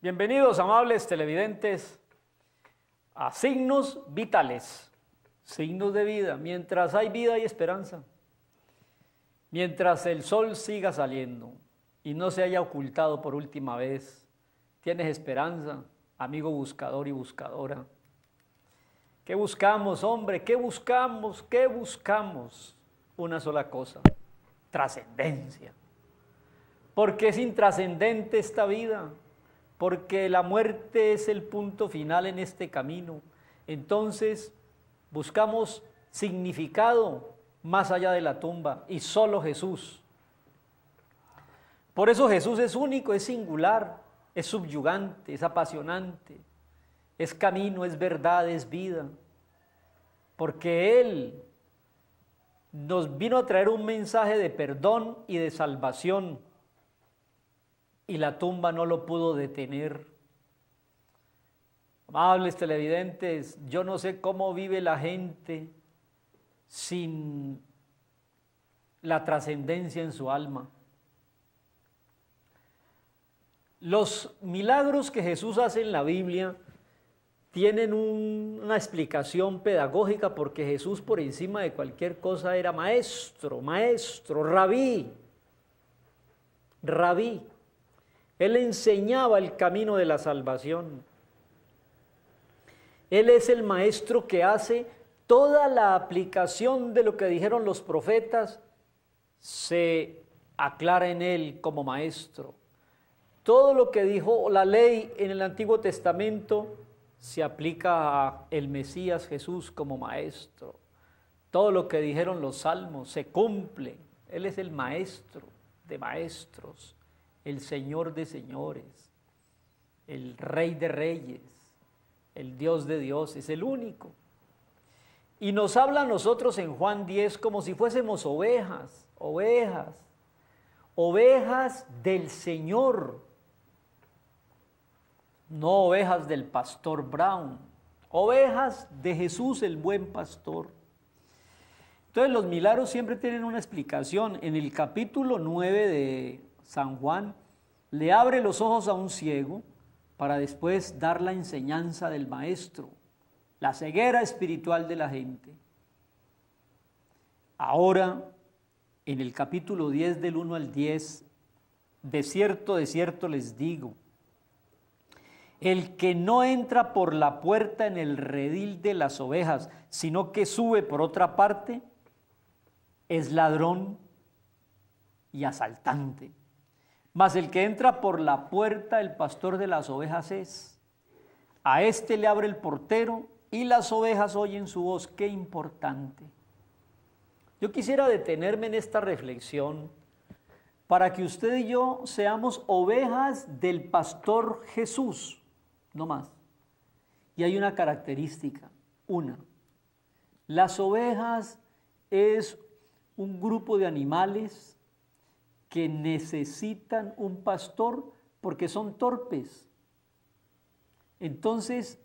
Bienvenidos, amables televidentes, a Signos Vitales, signos de vida. Mientras hay vida hay esperanza. Mientras el sol siga saliendo y no se haya ocultado por última vez, tienes esperanza, amigo buscador y buscadora. ¿Qué buscamos, hombre? ¿Qué buscamos? ¿Qué buscamos? Una sola cosa: trascendencia. Porque es intrascendente esta vida, porque la muerte es el punto final en este camino. Entonces buscamos significado más allá de la tumba, y solo Jesús. Por eso Jesús es único, es singular, es subyugante, es apasionante, es camino, es verdad, es vida, porque Él nos vino a traer un mensaje de perdón y de salvación, y la tumba no lo pudo detener. Amables televidentes, yo no sé cómo vive la gente sin la trascendencia en su alma. Los milagros que Jesús hace en la Biblia tienen una explicación pedagógica, porque Jesús por encima de cualquier cosa era maestro, rabí. Él enseñaba el camino de la salvación. Él es el maestro que hace toda la aplicación de lo que dijeron los profetas, se aclara en él como maestro. Todo lo que dijo la ley en el Antiguo Testamento se aplica a el Mesías Jesús como maestro. Todo lo que dijeron los salmos se cumple. Él es el maestro de maestros, el Señor de señores, el Rey de reyes, el Dios de dioses, el único. Y nos habla a nosotros en Juan 10 como si fuésemos ovejas del Señor, no ovejas del pastor Brown, ovejas de Jesús, el buen pastor. Entonces los milagros siempre tienen una explicación. En el capítulo 9 de San Juan, le abre los ojos a un ciego para después dar la enseñanza del maestro, la ceguera espiritual de la gente. Ahora, en el capítulo 10 del 1 al 10, de cierto les digo, el que no entra por la puerta en el redil de las ovejas, sino que sube por otra parte, es ladrón y asaltante. Mas el que entra por la puerta, el pastor de las ovejas es. A éste le abre el portero y las ovejas oyen su voz. ¡Qué importante! Yo quisiera detenerme en esta reflexión para que usted y yo seamos ovejas del pastor Jesús, no más. Y hay una característica, las ovejas es un grupo de animales que necesitan un pastor porque son torpes. Entonces,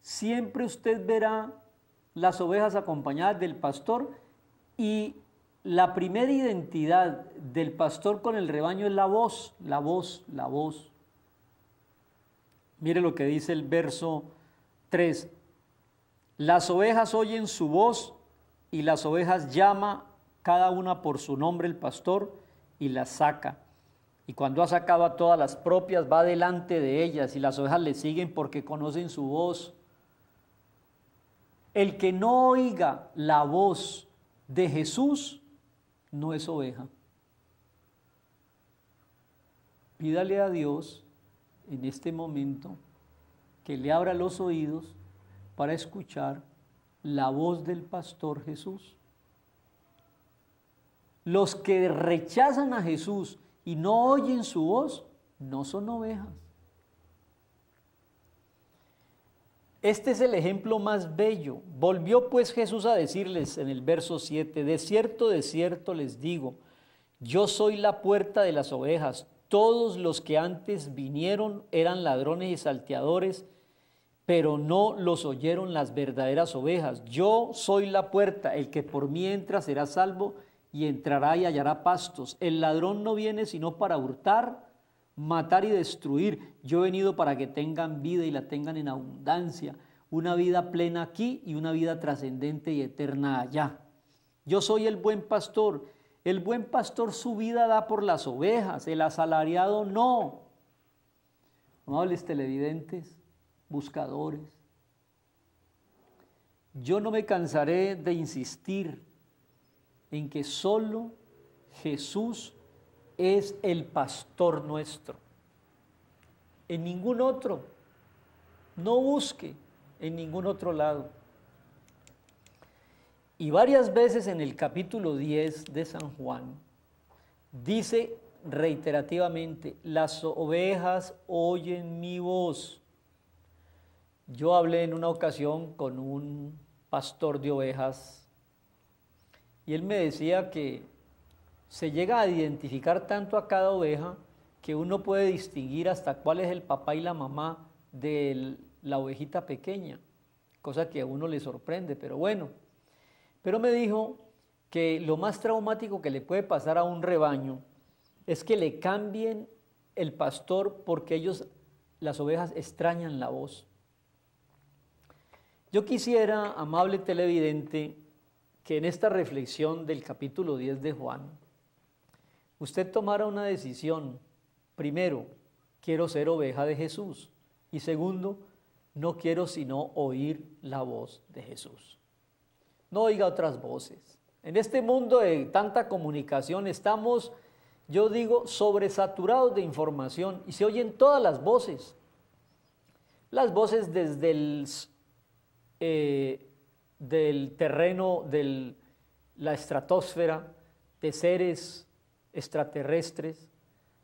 siempre usted verá las ovejas acompañadas del pastor, y la primera identidad del pastor con el rebaño es la voz. Mire lo que dice el verso 3. Las ovejas oyen su voz, y las ovejas llama cada una por su nombre el pastor, y las saca. Y cuando ha sacado a todas las propias, va delante de ellas, y las ovejas le siguen porque conocen su voz. El que no oiga la voz de Jesús no es oveja. Pídale a Dios en este momento que le abra los oídos para escuchar la voz del pastor Jesús. Los que rechazan a Jesús y no oyen su voz, no son ovejas. Este es el ejemplo más bello. Volvió pues Jesús a decirles en el verso 7, de cierto les digo, yo soy la puerta de las ovejas. Todos los que antes vinieron eran ladrones y salteadores, pero no los oyeron las verdaderas ovejas. Yo soy la puerta, el que por mí entra será salvo, y entrará y hallará pastos. El ladrón no viene sino para hurtar, matar y destruir. Yo he venido para que tengan vida y la tengan en abundancia, una vida plena aquí y una vida trascendente y eterna allá. Yo soy el buen pastor. El buen pastor su vida da por las ovejas, el asalariado no. Amables televidentes, buscadores, yo no me cansaré de insistir en que solo Jesús es el pastor nuestro. En ningún otro. No busque en ningún otro lado. Y varias veces en el capítulo 10 de San Juan dice reiterativamente: las ovejas oyen mi voz. Yo hablé en una ocasión con un pastor de ovejas y él me decía que se llega a identificar tanto a cada oveja que uno puede distinguir hasta cuál es el papá y la mamá de la ovejita pequeña, cosa que a uno le sorprende, pero bueno. Pero me dijo que lo más traumático que le puede pasar a un rebaño es que le cambien el pastor porque las ovejas, extrañan la voz. Yo quisiera, amable televidente, que en esta reflexión del capítulo 10 de Juan, usted tomara una decisión. Primero, quiero ser oveja de Jesús. Y segundo, no quiero sino oír la voz de Jesús. No oiga otras voces. En este mundo de tanta comunicación estamos, yo digo, sobresaturados de información y se oyen todas las voces. Las voces desde del terreno de la estratosfera, de seres extraterrestres,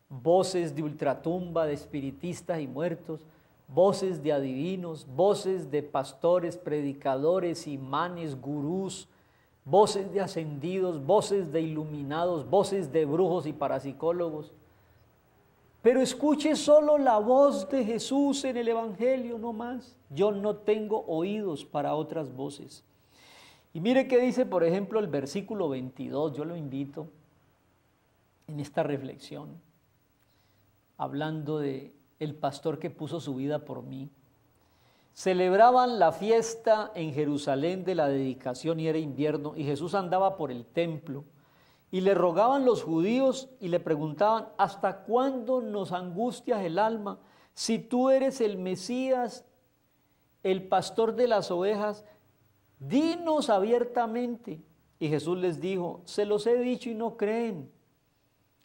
voces de ultratumba, de espiritistas y muertos, voces de adivinos, voces de pastores, predicadores, imanes, gurús, voces de ascendidos, voces de iluminados, voces de brujos y parapsicólogos. Pero escuche solo la voz de Jesús en el Evangelio, no más. Yo no tengo oídos para otras voces. Y mire qué dice, por ejemplo, el versículo 22, yo lo invito en esta reflexión, hablando de el pastor que puso su vida por mí. Celebraban la fiesta en Jerusalén de la dedicación y era invierno, y Jesús andaba por el templo. Y le rogaban los judíos y le preguntaban: ¿hasta cuándo nos angustias el alma? Si tú eres el Mesías, el pastor de las ovejas, dinos abiertamente. Y Jesús les dijo: se los he dicho y no creen.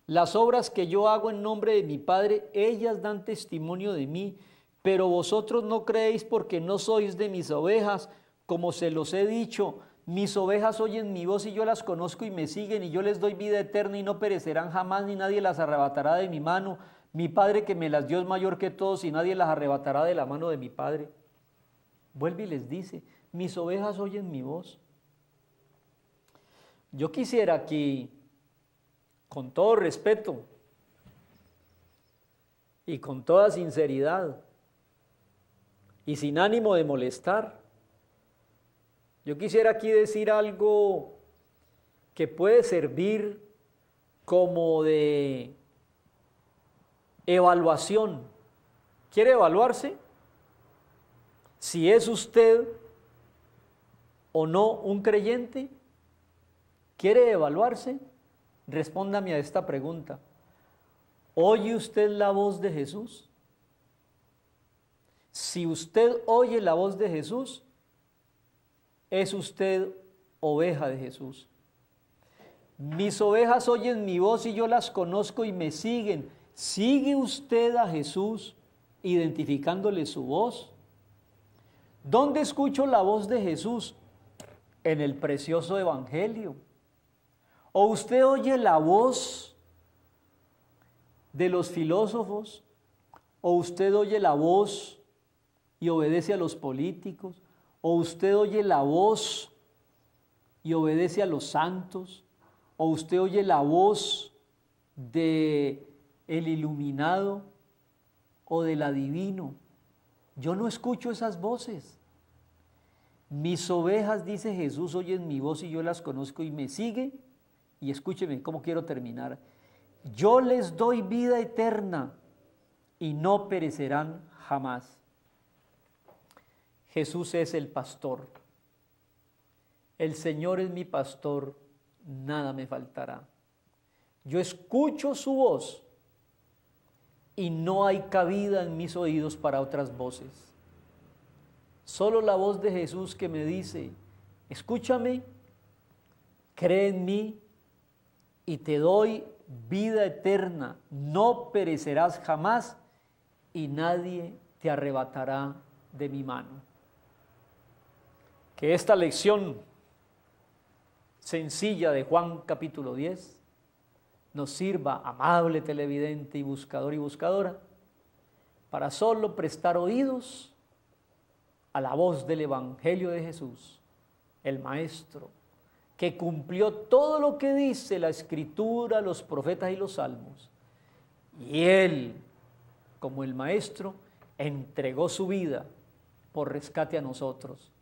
Las obras que yo hago en nombre de mi Padre, ellas dan testimonio de mí, pero vosotros no creéis porque no sois de mis ovejas, como se los he dicho. Mis ovejas oyen mi voz y yo las conozco y me siguen, y yo les doy vida eterna y no perecerán jamás, ni nadie las arrebatará de mi mano. Mi Padre que me las dio es mayor que todos y nadie las arrebatará de la mano de mi Padre. Vuelve y les dice: mis ovejas oyen mi voz. Yo quisiera que, con todo respeto y con toda sinceridad y sin ánimo de molestar, yo quisiera aquí decir algo que puede servir como de evaluación. ¿Quiere evaluarse? Si es usted o no un creyente, ¿quiere evaluarse? Respóndame a esta pregunta: ¿oye usted la voz de Jesús? Si usted oye la voz de Jesús, es usted oveja de Jesús. Mis ovejas oyen mi voz y yo las conozco y me siguen. ¿Sigue usted a Jesús identificándole su voz? ¿Dónde escucho la voz de Jesús? En el precioso Evangelio. ¿O usted oye la voz de los filósofos? ¿O usted oye la voz y obedece a los políticos? ¿O usted oye la voz y obedece a los santos? ¿O usted oye la voz de el iluminado o del adivino? Yo no escucho esas voces. Mis ovejas, dice Jesús, oyen mi voz y yo las conozco y me siguen. Y escúcheme cómo quiero terminar. Yo les doy vida eterna y no perecerán jamás. Jesús es el pastor. El Señor es mi pastor, nada me faltará. Yo escucho su voz y no hay cabida en mis oídos para otras voces. Solo la voz de Jesús que me dice, escúchame, cree en mí y te doy vida eterna, no perecerás jamás y nadie te arrebatará de mi mano. Que esta lección sencilla de Juan capítulo 10 nos sirva, amable televidente y buscador y buscadora, para solo prestar oídos a la voz del Evangelio de Jesús, el Maestro, que cumplió todo lo que dice la Escritura, los profetas y los salmos. Y Él, como el Maestro, entregó su vida por rescate a nosotros.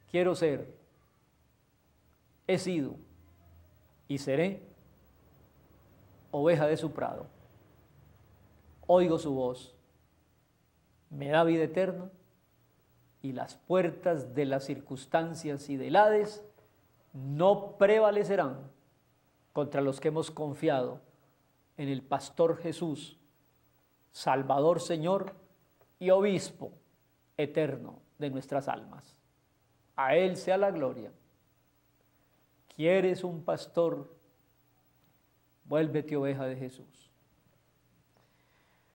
Quiero ser, he sido y seré oveja de su prado. Oigo su voz, me da vida eterna y las puertas de las circunstancias y del Hades no prevalecerán contra los que hemos confiado en el Pastor Jesús, Salvador, Señor y Obispo eterno de nuestras almas. A Él sea la gloria. ¿Quieres un pastor? Vuélvete oveja de Jesús.